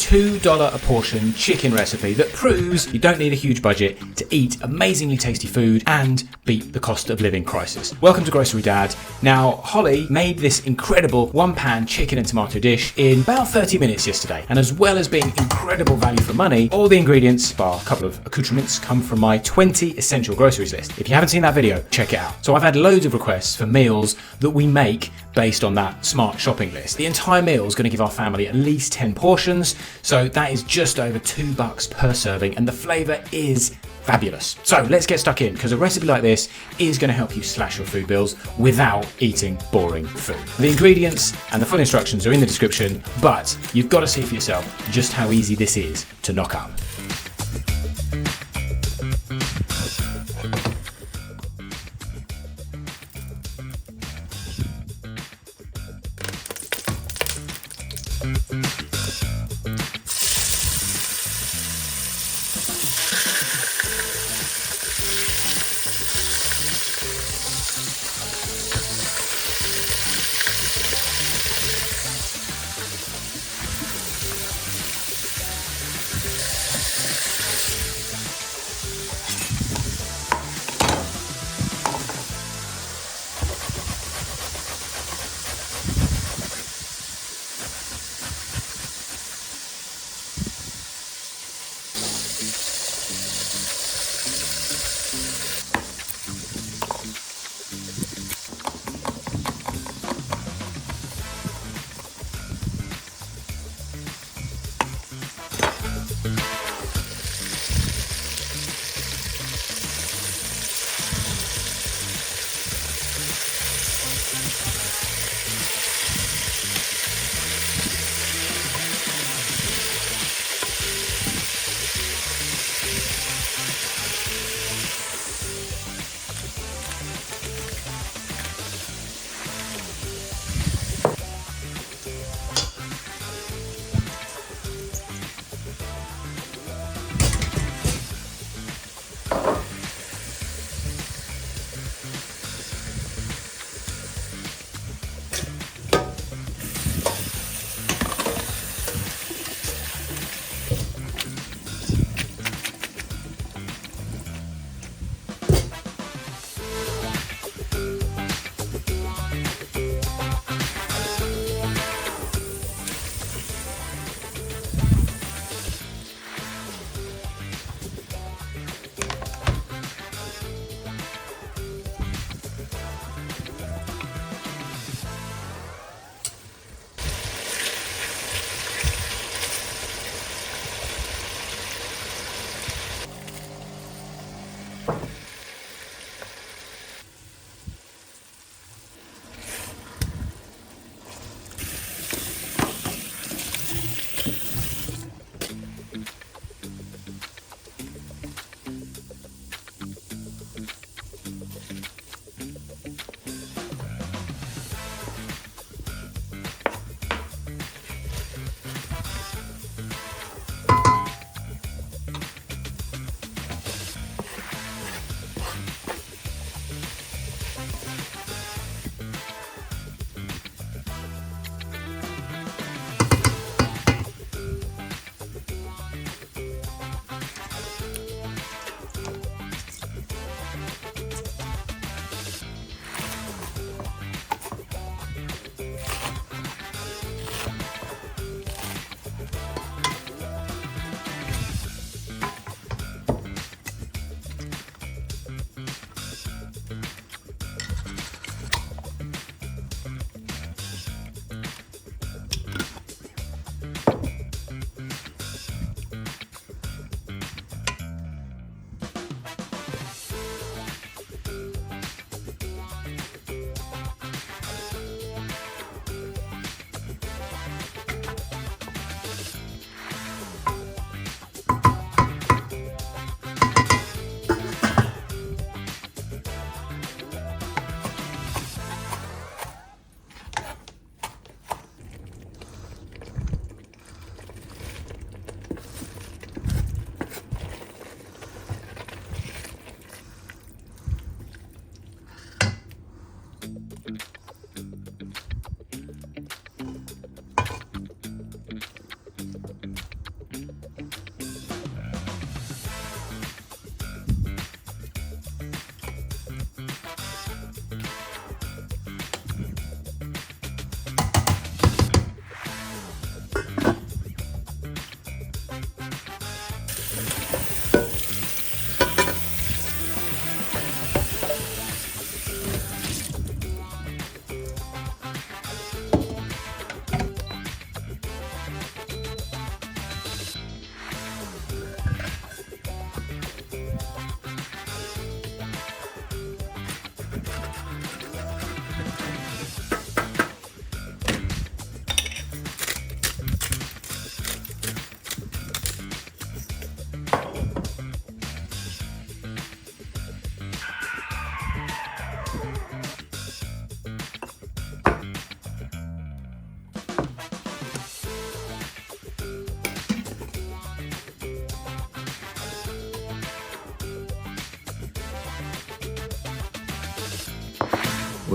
$2 a portion chicken recipe that proves you don't need a huge budget to eat amazingly tasty food and beat the cost of living crisis. Welcome to Grocery Dad. Now, Holly made this incredible one-pan chicken and tomato dish in about 30 minutes yesterday, and as well as being incredible value for money, all the ingredients, bar a couple of accoutrements, come from my 20 essential groceries list. If you haven't seen that video, check it out. So I've had loads of requests for meals that we make based on that smart shopping list. The entire meal is going to give our family at least 10 portions, so that is just over $2 per serving, and the flavour is fabulous. So let's get stuck in, because a recipe like this is going to help you slash your food bills without eating boring food. The ingredients and the full instructions are in the description, but you've got to see for yourself just how easy this is to knock up.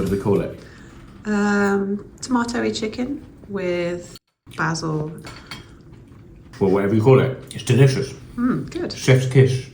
What do we call it? Tomatoey chicken with basil. Well, whatever you call it, it's delicious. Good. Chef's kiss.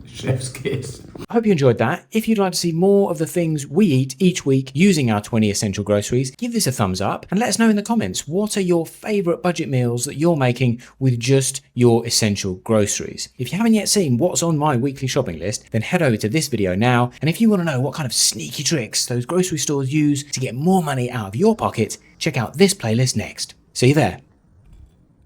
Chef's kiss. I hope you enjoyed that. If you'd like to see more of the things we eat each week using our 20 essential groceries, give this a thumbs up and let us know in the comments, what are your favourite budget meals that you're making with just your essential groceries? If you haven't yet seen what's on my weekly shopping list, then head over to this video now. And if you want to know what kind of sneaky tricks those grocery stores use to get more money out of your pocket, check out this playlist next. See you there.